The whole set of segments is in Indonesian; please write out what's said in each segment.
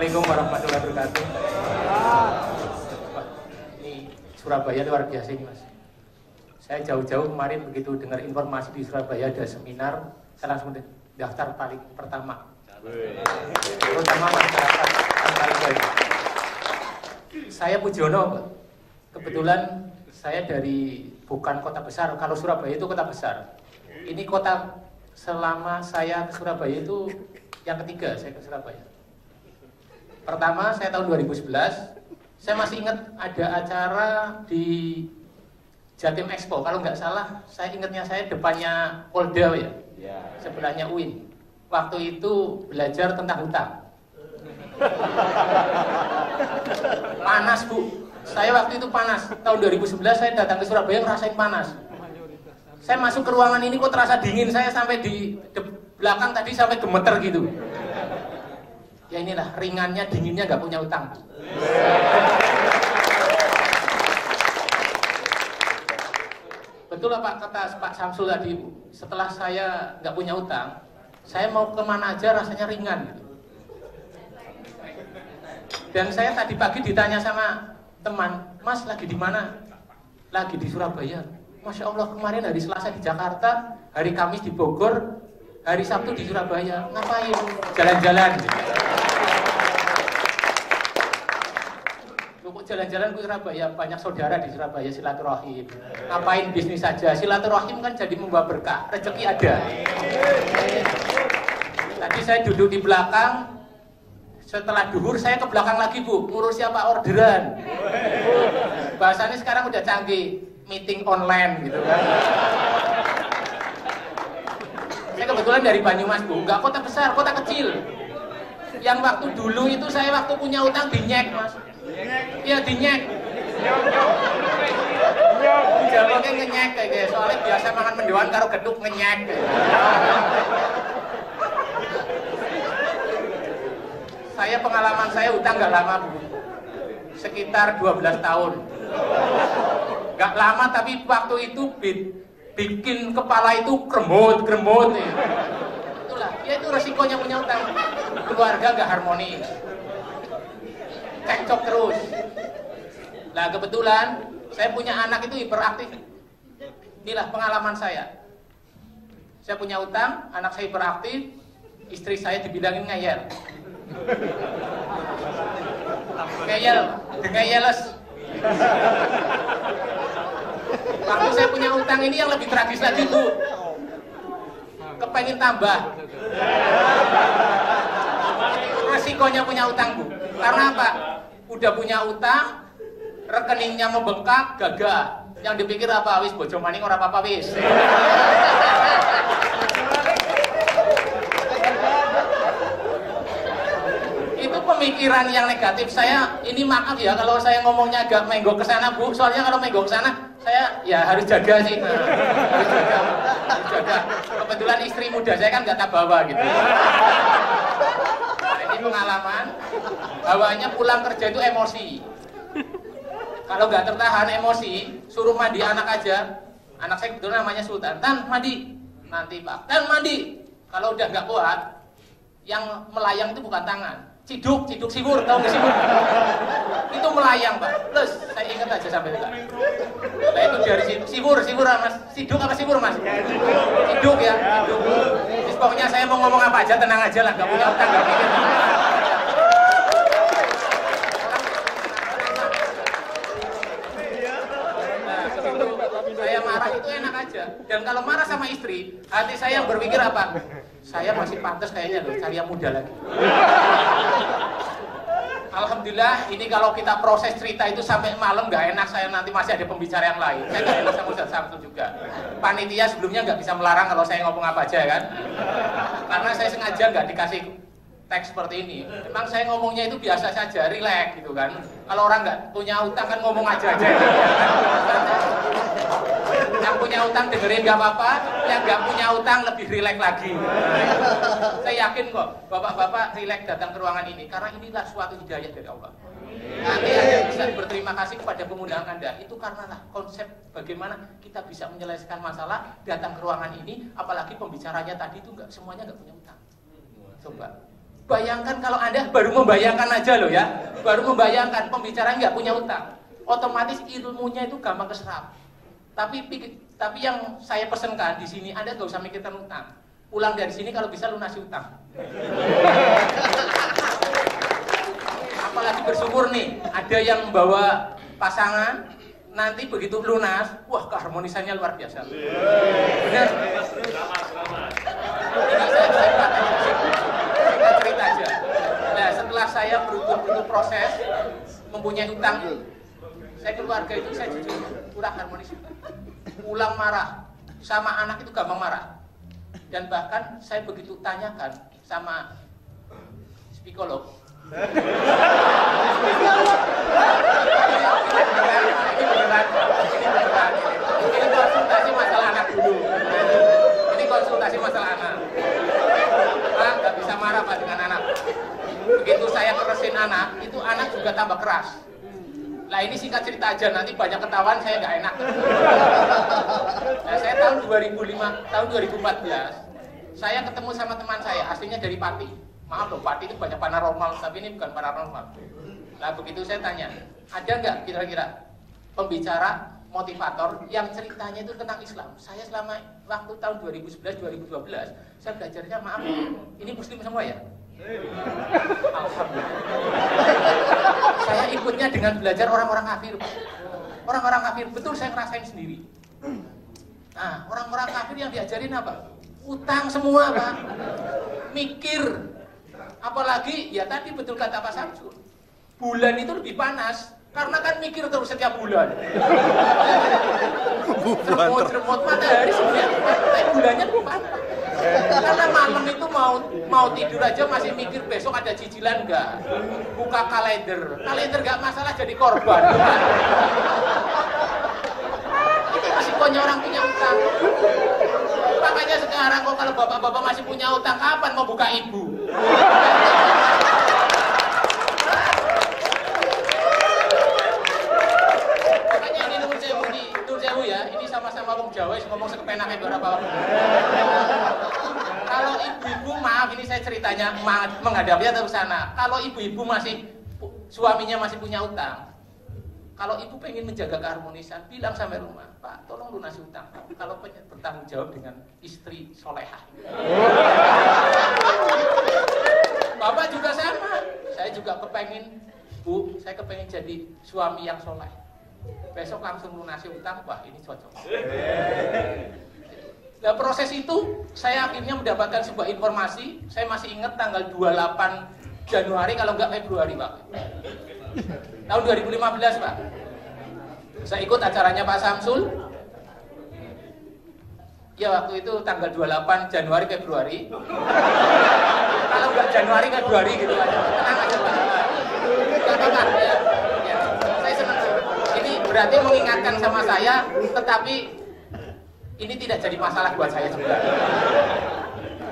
Assalamualaikum warahmatullahi wabarakatuh. Ini Surabaya luar biasa ini Mas. Saya jauh-jauh kemarin begitu dengar informasi di Surabaya ada seminar, saya langsung daftar paling pertama. Terutama masyarakat Surabaya. Saya Pujono, kebetulan saya dari bukan kota besar. Kalau Surabaya itu kota besar. Ini kota selama saya ke Surabaya itu yang ketiga saya ke Surabaya. Pertama saya tahun 2011, saya masih ingat ada acara di Jatim Expo. Kalau nggak salah, saya ingatnya saya depannya Polda ya, sebelahnya UIN. Waktu itu belajar tentang hutang. Panas Bu, saya waktu itu panas. Tahun 2011 saya datang ke Surabaya ngerasain panas. Saya masuk ke ruangan ini kok terasa dingin, saya sampai di belakang tadi sampai gemeter gitu. Ya inilah ringannya, dinginnya nggak punya utang. Betul lah Pak, kata Pak Samsul tadi, setelah saya nggak punya utang, saya mau kemana aja rasanya ringan gitu. Dan saya tadi pagi ditanya sama teman, Mas lagi di mana? Lagi di Surabaya. Masya Allah, kemarin hari Selasa di Jakarta, hari Kamis di Bogor, hari Sabtu di Surabaya. Ngapain? Jalan-jalan. Kok jalan-jalan ke Surabaya? Banyak saudara di Surabaya, silaturahim. Ngapain? Bisnis saja. Silaturahim kan jadi membawa berkah, rezeki ada. Tadi saya duduk di belakang, setelah duhur saya ke belakang lagi Bu, ngurus siapa orderan. Bahasanya sekarang udah canggih, meeting online gitu kan. Saya kebetulan dari Banyumas Bu, nggak kota besar, kota kecil. Yang waktu dulu itu saya waktu punya utang dinyek Mas. Iya dinyek. Jawabnya ngenyek kayak gitu. Soalnya biasa makan mendoan karo geduk ngenyek. Saya pengalaman saya utang nggak lama Bu, sekitar 12 tahun. Nggak lama tapi waktu itu bikin kepala itu kremut ya. Itulah, ya itu resikonya punya utang. Keluarga nggak harmonis, cekcok terus. Nah kebetulan saya punya anak itu hiperaktif. Inilah pengalaman saya. Saya punya utang, anak saya hiperaktif, istri saya dibilangin ngeyel. Dengeyeles. Waktu saya punya utang ini yang lebih tragis lagi Bu, kepengen tambah. Resikonya punya utang Bu, karena apa? Udah punya utang, rekeningnya membengkak, gagah. Yang dipikir apa? Wis bojo maning ora apa-apa wis. Pemikiran yang negatif saya ini, maaf ya kalau saya ngomongnya agak menggok ke sana Bu, soalnya kalau menggok ke sana saya ya harus jaga sih. Harus jaga. Kebetulan istri muda saya kan nggak tabawa gitu. Nah, ini pengalaman, bawanya pulang kerja itu emosi. Kalau nggak tertahan emosi, suruh mandi anak aja. Anak saya kebetulan namanya Sultan. Tan mandi, nanti Pak. Tan mandi. Kalau udah nggak kuat, yang melayang itu bukan tangan. Ciduk siwur, tahu nggak siwur? Itu melayang Pak. Plus saya ingat aja sampai sekarang. Nah itu dari siwur Mas. Ciduk apa siwur Mas? Ciduk ya. Ciduk. Terus pokoknya saya mau ngomong apa aja tenang aja lah, nggak punya utang nggak mikir. Nah begitu saya marah itu enak aja. Dan kalau marah sama istri, hati saya yang berpikir apa? Saya masih pantas kayaknya loh, cari yang muda lagi. Alhamdulillah, ini kalau kita proses cerita itu sampai malam nggak enak, saya nanti masih ada pembicara yang lain. Saya nggak enak sama Ustaz Samsul juga. Panitia sebelumnya nggak bisa melarang kalau saya ngomong apa aja kan. Karena saya sengaja nggak dikasih teks seperti ini. Memang saya ngomongnya itu biasa saja, relax gitu kan. Kalau orang nggak punya utang kan ngomong aja. Yang punya utang dengerin nggak apa-apa, yang nggak punya utang lebih rileks lagi. Saya yakin kok bapak-bapak rileks datang ke ruangan ini karena inilah suatu hidayah dari Allah. Nanti Anda bisa berterima kasih kepada pengundang Anda. Itu karena konsep bagaimana kita bisa menyelesaikan masalah datang ke ruangan ini, apalagi pembicaranya tadi itu semuanya nggak punya utang. Coba Bayangkan kalau Anda baru membayangkan aja loh ya, baru membayangkan pembicara nggak punya utang, otomatis ilmunya itu gampang keserap. Tapi yang saya pesenkan di sini, Anda nggak usah mikirkan utang. Pulang dari sini kalau bisa lunasi utang. Apalagi bersyukur nih, ada yang bawa pasangan, nanti begitu lunas, wah keharmonisannya luar biasa. Benar? Ini saya cerita aja. Nah, setelah saya berutuh proses mempunyai utang, saya keluarga itu saya jujur kurang harmonis. Pulang marah, sama anak itu gampang marah. Dan bahkan saya begitu tanyakan sama psikolog. Ini konsultasi masalah anak dulu. Ini konsultasi masalah anak. Pak, nggak bisa marah Pak dengan anak. Begitu saya keresin anak, itu anak juga tambah keras. Nah ini singkat cerita aja, nanti banyak ketahuan saya nggak enak. Nah saya tahun 2014, saya ketemu sama teman saya, aslinya dari Pati. Maaf loh, Pati itu banyak paranormal, tapi ini bukan paranormal. Nah begitu saya tanya, ada nggak kira-kira pembicara motivator yang ceritanya itu tentang Islam? Saya selama waktu tahun 2011-2012, saya belajarnya, maaf, ini muslim semua ya? Alhamdulillah. Saya ikutnya dengan belajar orang-orang kafir. Orang-orang kafir, betul saya ngerasain sendiri. Nah, orang-orang kafir yang diajarin apa? Utang semua, Pak. Mikir. Apalagi, ya tadi betul kata Pak Samsul, bulan itu lebih panas, karena kan mikir terus setiap bulan. Cermut-cermut matahari sebenarnya, tapi bulannya lebih panas. Karena malam itu mau tidur aja masih mikir besok ada cicilan enggak. Buka kalender enggak masalah jadi korban. Itu resikonya orang punya utang. Makanya sekarang kok kalau bapak-bapak masih punya utang, kapan mau buka ibu? Makanya ini Nur Sewu ya, ini sama-sama wong Jawa, ngomong sekepenake berapa. Kalau ibu-ibu, maaf ini saya ceritanya menghadapnya terus sana. Kalau ibu-ibu suaminya masih punya utang, kalau ibu pengen menjaga keharmonisan, bilang sampai rumah, Pak, tolong lunasi utang. Kalau bertanggung jawab dengan istri solehah. Bapak juga sama. Saya juga kepengen, Bu, saya kepengen jadi suami yang soleh. Besok langsung lunasi utang, wah ini cocok. Nah proses itu saya akhirnya mendapatkan sebuah informasi. Saya masih ingat tanggal 28 Januari kalau enggak Februari Pak, tahun 2015 Pak. Saya ikut acaranya Pak Samsul. Ya waktu itu tanggal 28 Januari Februari. Kalau enggak Januari Februari gitu aja. Tenang aja Pak. Enggak apa-apa ya. Ya. Saya senang. Ini berarti mengingatkan sama saya, tetapi ini tidak jadi masalah buat saya juga.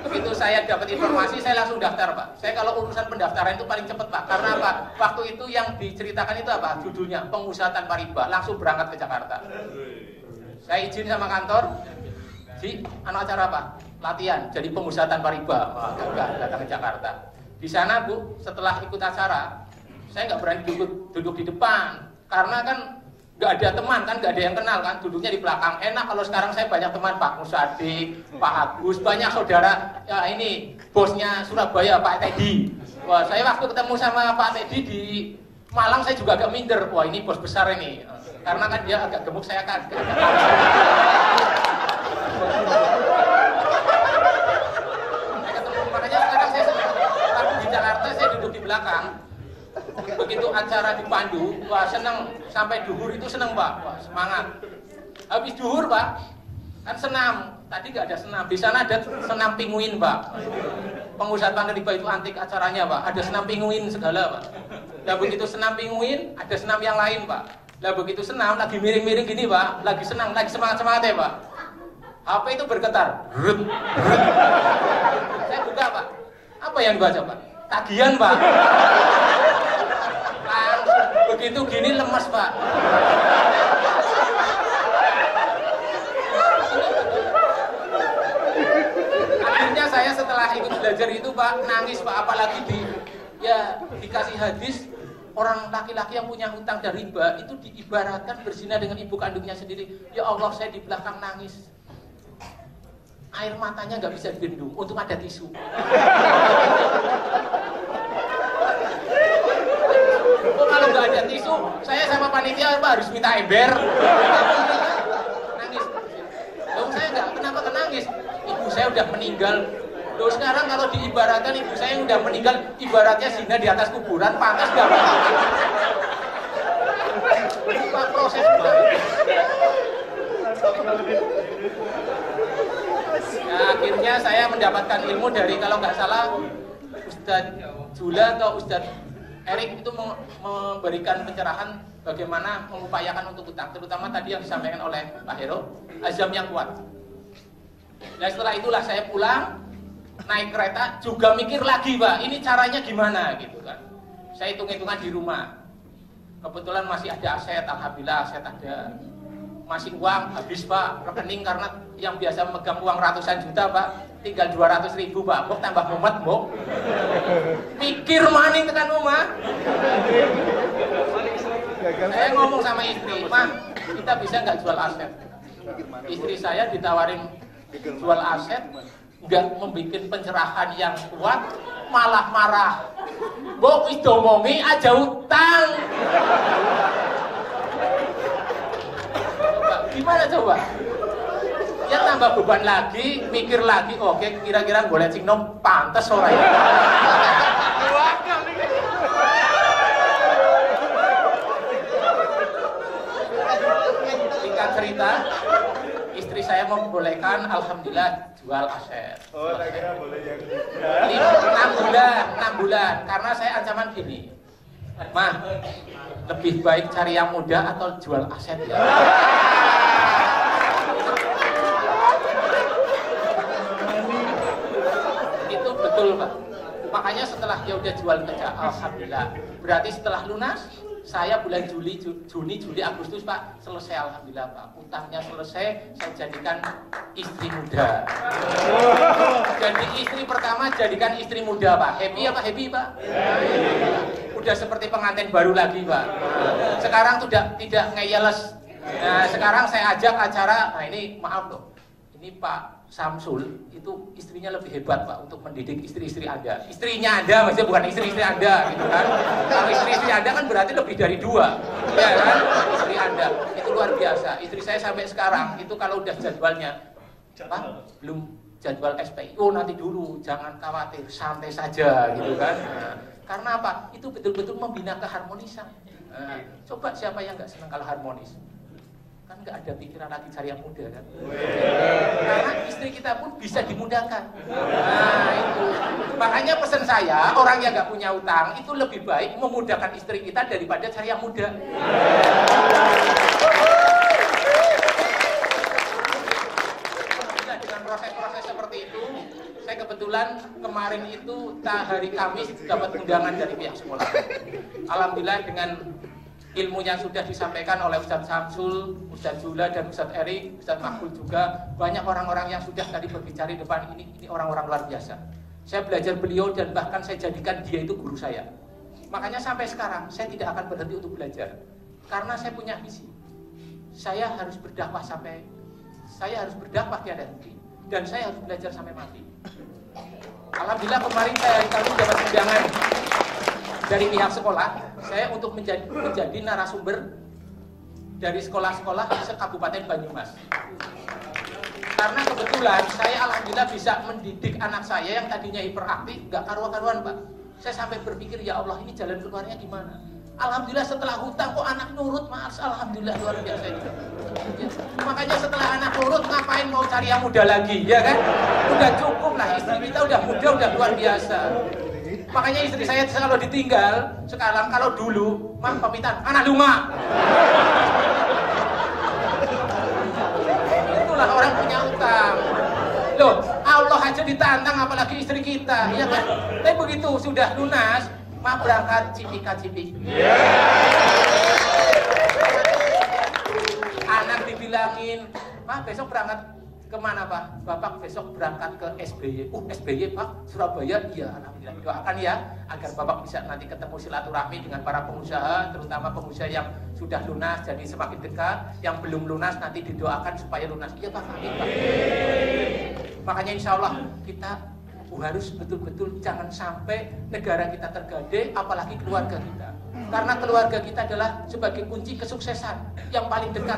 Begitu saya dapat informasi, saya langsung daftar Pak. Saya kalau urusan pendaftaran itu paling cepat Pak. Karena apa? Waktu itu yang diceritakan itu apa? Judulnya pengusaha tanpa riba. Langsung berangkat ke Jakarta. Saya izin sama kantor, di acara apa? Latihan. Jadi pengusaha tanpa riba. Wah, gagah datang ke Jakarta. Di sana Bu, setelah ikut acara, saya nggak berani duduk di depan. Karena kan nggak ada teman kan, nggak ada yang kenal kan, duduknya di belakang. Enak kalau sekarang saya banyak teman, Pak Musadik, Pak Agus, banyak saudara. Ya ini bosnya Surabaya, Pak Teddy. Wah saya waktu ketemu sama Pak Teddy di Malang saya juga agak minder. Wah ini bos besar ini, karena kan dia agak gemuk, saya kan. Saya ketemu, makanya sekarang saya waktu di Jakarta saya duduk di belakang. Begitu acara dipandu, wah senang, sampai duhur itu senang Pak, wah semangat. Habis duhur Pak, kan senam, tadi nggak ada senam, di sana ada senam pinguin Pak. Pengusaha tanpa riba itu antik acaranya Pak, ada senam pinguin segala Pak. Nah begitu senam pinguin, ada senam yang lain Pak. Nah begitu senam, lagi miring-miring gini Pak, lagi senang, lagi semangat-semangat ya Pak. HP itu bergetar, rut, rut. Saya buka Pak, apa yang dibaca Pak? Tagihan Pak. Begitu gini lemes Pak. Akhirnya saya setelah ikut belajar itu Pak, nangis Pak, apalagi di hadis orang laki-laki yang punya hutang dan riba itu diibaratkan berzina dengan ibu kandungnya sendiri. Ya Allah, saya di belakang nangis. Air matanya nggak bisa dibendung, untung ada tisu. Oh, kalau nggak ada tisu, saya sama panitia harus minta ember. Nangis. Loh, saya nggak, kenapa nangis? Ibu saya udah meninggal. Loh, sekarang kalau diibaratkan ibu saya yang udah meninggal, ibaratnya zina di atas kuburan, pantas gak apa-apa. Pak, proses banget. Nah, akhirnya saya mendapatkan ilmu dari, kalau nggak salah, Ustadz Jula atau Ustadz Erik itu memberikan pencerahan bagaimana mengupayakan untuk hutang, terutama tadi yang disampaikan oleh Pak Hero, azam yang kuat. Nah, setelah itulah saya pulang, naik kereta juga mikir lagi, Pak, ini caranya gimana gitu kan. Saya hitung-hitungan di rumah. Kebetulan masih ada aset, alhamdulillah aset ada. Masih uang habis, Pak, rekening karena yang biasa megang uang ratusan juta, Pak, tinggal 200.000, Pak. Mbok tambah mumet, Mbok. Mikir maning tekan rumah. Saya ngomong sama istri, "Mah, kita bisa nggak jual aset?" Istri saya ditawarin jual aset, nggak membuat pencerahan yang kuat, malah marah. Mbok wis domongi aja utang. Coba, gimana coba? Ya tambah beban lagi, mikir lagi, oke kira-kira golek sing nom pantes ora ya. Singkat cerita, istri saya membolehkan, alhamdulillah jual aset. Oh, tak kira boleh yang 6 bulan, karena saya ancaman gini, "Mah, lebih baik cari yang muda atau jual aset ya?" Itu betul, Pak. Makanya setelah dia udah jual kerja, alhamdulillah. Berarti setelah lunas, saya bulan Juni, Juli, Agustus, Pak, selesai, alhamdulillah, Pak. Utangnya selesai, saya jadikan istri muda. Jadi istri pertama jadikan istri muda, Pak. Happy ya, Pak? Happy, Pak? Udah seperti pengantin baru lagi, Pak. Sekarang tidak ngeyeles. Nah, sekarang saya ajak acara, nah ini maaf loh. Ini Pak Samsul itu istrinya lebih hebat, Pak, untuk mendidik istri-istri Anda. Istrinya Anda, maksudnya bukan istri-istri Anda, gitu kan? Kalau istri-istri Anda kan berarti lebih dari 2, ya kan? Istri Anda itu luar biasa. Istri saya sampai sekarang itu kalau udah jadwalnya, Pak, belum jadwal SPI. Oh, nanti dulu, jangan khawatir, santai saja, gitu kan? Nah, karena apa? Itu betul-betul membina keharmonisan. Nah, coba siapa yang nggak senang kalau harmonis? Kan nggak ada pikiran lagi cari yang muda kan? Karena istri kita pun bisa dimudahkan. Nah itu, makanya pesan saya, orang yang nggak punya utang itu lebih baik memudahkan istri kita daripada cari yang muda. Nah, dengan proses-proses seperti itu, saya kebetulan kemarin itu hari Kamis dapat undangan dari pihak sekolah. Alhamdulillah dengan ilmunya sudah disampaikan oleh Ustadz Samsul, Ustadz Jula, dan Ustadz Erik, Ustadz Makbul juga. Banyak orang-orang yang sudah tadi berbicara di depan ini orang-orang luar biasa. Saya belajar beliau dan bahkan saya jadikan dia itu guru saya. Makanya sampai sekarang saya tidak akan berhenti untuk belajar. Karena saya punya visi. Saya harus berdakwah tiada henti. Dan saya harus belajar sampai mati. Alhamdulillah kemarin saya dapat undangan dari pihak sekolah, saya untuk menjadi narasumber dari sekolah-sekolah se-Kabupaten Banyumas. Karena kebetulan saya alhamdulillah bisa mendidik anak saya yang tadinya hiperaktif, nggak karuan-karuan, Pak. Saya sampai berpikir, ya Allah, ini jalan keluarnya gimana? Alhamdulillah setelah hutang kok anak nurut, Mas. Alhamdulillah luar biasa itu. Ya. Makanya setelah anak nurut ngapain mau cari yang muda lagi, ya kan? Udah cukup lah, istri kita udah muda, udah luar biasa. Makanya istri saya kalau ditinggal, sekarang kalau dulu, Mah pamitan, anak rumah. Itulah orang punya utang. Loh, Allah aja ditantang apalagi istri kita, ya kan? Tapi begitu sudah lunas, Mah berangkat cipika-cipik. Anak dibilangin, Mah besok berangkat Kemana Pak? Bapak besok berangkat ke SBY. SBY Pak, Surabaya? Iya, alhamdulillah. Doakan ya agar Bapak bisa nanti ketemu silaturahmi dengan para pengusaha, terutama pengusaha yang sudah lunas jadi semakin dekat, yang belum lunas nanti didoakan supaya lunas. Iya Pak, amin Pak. Makanya insya Allah kita harus betul-betul jangan sampai negara kita tergadai, apalagi keluarga kita. Karena keluarga kita adalah sebagai kunci kesuksesan yang paling dekat.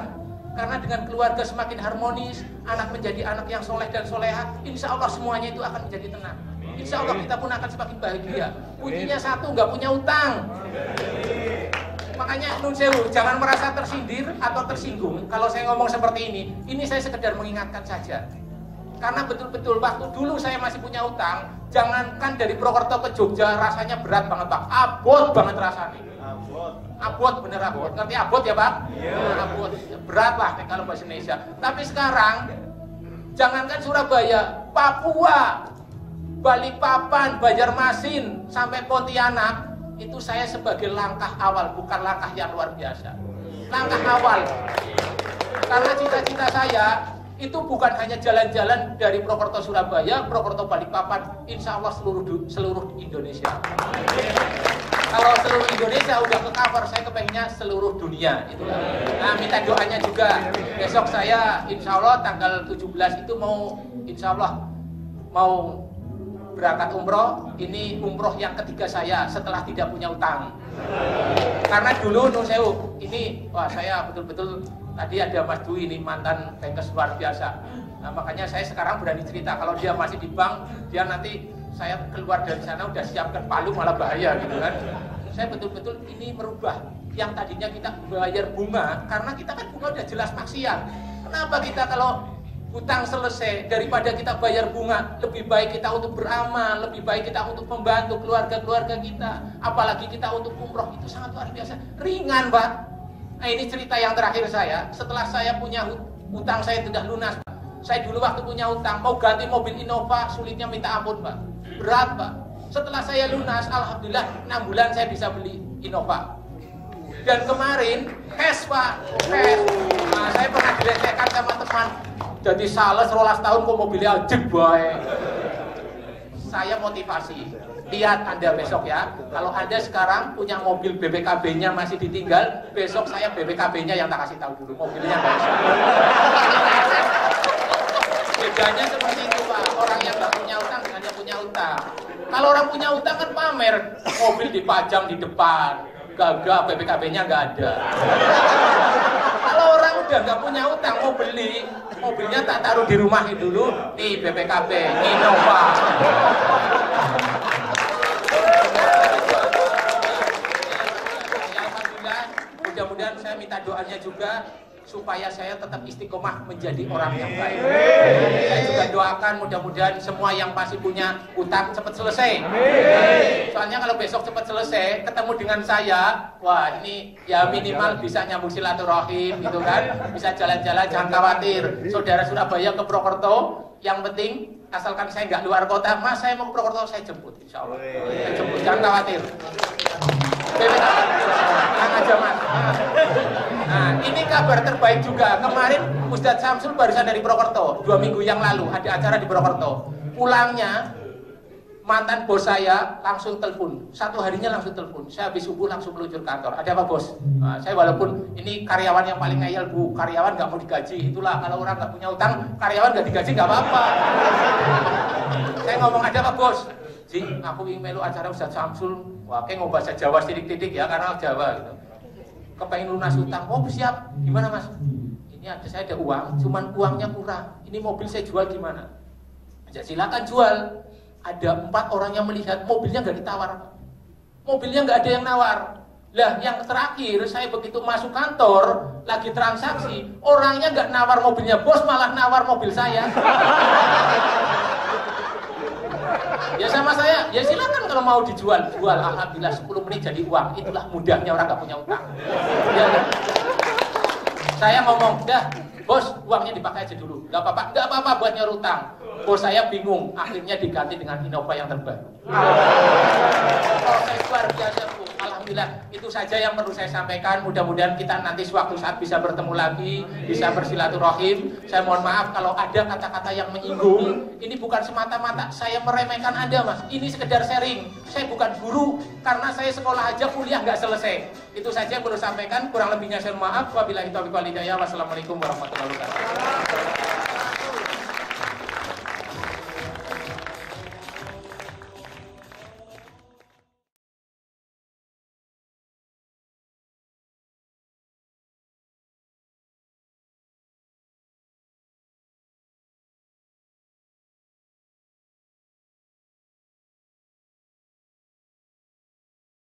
Karena dengan keluarga semakin harmonis, anak menjadi anak yang soleh dan soleha, insya Allah semuanya itu akan menjadi tenang. Insya Allah kita pun akan semakin bahagia. Kuncinya satu, nggak punya utang. Makanya nun sewu, jangan merasa tersindir atau tersinggung kalau saya ngomong seperti ini saya sekedar mengingatkan saja. Karena betul-betul waktu dulu saya masih punya utang, jangankan dari Purwokerto ke Jogja rasanya berat banget Pak, abot banget rasanya. Abot bener abot, ngerti abot ya Pak? Iya. Abot, berat lah kalau bahasa Indonesia. Tapi sekarang, jangankan Surabaya, Papua, Balikpapan, Banjarmasin, sampai Pontianak, itu saya sebagai langkah awal, bukan langkah yang luar biasa. Langkah awal. Karena cita-cita saya itu bukan hanya jalan-jalan dari Purwokerto Surabaya, Purwokerto Balikpapan, insya Allah seluruh Indonesia. Kalau seluruh Indonesia udah ke cover, saya kepengennya seluruh dunia. Itulah. Nah, minta doanya juga. Besok saya insya Allah tanggal 17 itu insya Allah mau berangkat umroh. Ini umroh yang ketiga saya setelah tidak punya utang. Karena dulu nun sewu, ini wah saya betul-betul tadi ada Mas Dwi ini mantan bankers luar biasa. Nah, makanya saya sekarang berani cerita kalau dia masih di bank, dia nanti saya keluar dari sana udah siapkan palu malah bahaya gitu kan. Saya betul-betul ini merubah yang tadinya kita bayar bunga karena kita kan bunga udah jelas maksiat. Kenapa kita kalau hutang selesai daripada kita bayar bunga, lebih baik kita untuk beramal, lebih baik kita untuk membantu keluarga-keluarga kita, apalagi kita untuk umroh, itu sangat luar biasa ringan Pak. Nah ini cerita yang terakhir saya, setelah saya punya hutang saya tidak lunas Pak. Saya dulu waktu punya hutang mau ganti mobil Innova sulitnya minta ampun Pak, berat Pak. Setelah saya lunas, alhamdulillah 6 bulan saya bisa beli Innova. Dan kemarin cash Pak, cash. Nah, saya pernah dilecehkan sama teman, jadi sales 12 tahun kok mobilnya ajek bae. Saya motivasi. Lihat Anda besok ya, kalau Anda sekarang punya mobil BPKB-nya masih ditinggal, besok saya BPKB-nya yang tak kasih tahu dulu, mobilnya nggak usah. Bedanya seperti itu Pak, orang yang nggak punya utang dengan yang punya utang. Kalau orang punya utang kan pamer, mobil dipajang di depan, gagah BPKB-nya nggak ada. Kalau orang udah nggak punya utang mau beli, mobilnya tak taruh di rumah dulu, nih BPKB, Innova. Alhamdulillah, mudah-mudahan saya minta doanya juga supaya saya tetap istiqomah menjadi orang yang baik. Saya juga doakan mudah-mudahan semua yang masih punya utang cepat selesai. Soalnya kalau besok cepat selesai, ketemu dengan saya, wah ini ya minimal bisa nyambung silaturahim gitu kan, bisa jalan-jalan, jangan khawatir. Saudara Surabaya ke Purwokerto, yang penting asalkan saya nggak luar kota, Mas saya mau ke Purwokerto saya jemput, insya Allah. Saya jemput, jangan khawatir. Tenang aja Mas. Nah, ini kabar terbaik juga. Kemarin Ustadz Samsul barusan dari Purwokerto, 2 minggu yang lalu ada acara di Purwokerto. Pulangnya mantan bos saya langsung telepon, 1 harinya langsung telepon. Saya habis subuh langsung meluncur kantor. Ada apa bos? Nah, saya walaupun ini karyawan yang paling ngeyel Bu, karyawan nggak mau digaji. Itulah kalau orang nggak punya utang, karyawan nggak digaji nggak apa-apa. Saya ngomong ada apa bos? Ji, aku ingin melu acara Ustadz Samsul. Wah, kayak ngomong bahasa Jawa titik-titik ya karena Jawa gitu. Kepengen lunas utang, oh siap, gimana mas? Ini saya ada uang, cuman uangnya kurang. Ini mobil saya jual gimana? Ya silakan jual. Ada 4 orang yang melihat, mobilnya nggak ditawar. Mobilnya nggak ada yang nawar. Lah yang terakhir saya begitu masuk kantor, lagi transaksi, orangnya nggak nawar mobilnya, bos malah nawar mobil saya. Ya sama saya, ya silakan kalau mau dijual, jual. Alhamdulillah 10 menit jadi uang. Itulah mudahnya orang gak punya utang. Ya, saya ngomong, dah bos uangnya dipakai aja dulu. Gak apa-apa buat nyor utang. Bos saya bingung, akhirnya diganti dengan Innova yang terbaru. Proses luar biasa Bu. Alhamdulillah. Alhamdulillah, itu saja yang perlu saya sampaikan. Mudah-mudahan kita nanti suatu saat bisa bertemu lagi, bisa bersilaturahim. Saya mohon maaf kalau ada kata-kata yang menyinggung. Ini bukan semata-mata saya meremehkan Anda, Mas. Ini sekedar sharing. Saya bukan guru, karena saya sekolah aja kuliah nggak selesai. Itu saja yang perlu sampaikan. Kurang lebihnya saya mohon maaf. Wabillahi taufiq wal hidayah. Wassalamualaikum warahmatullahi wabarakatuh.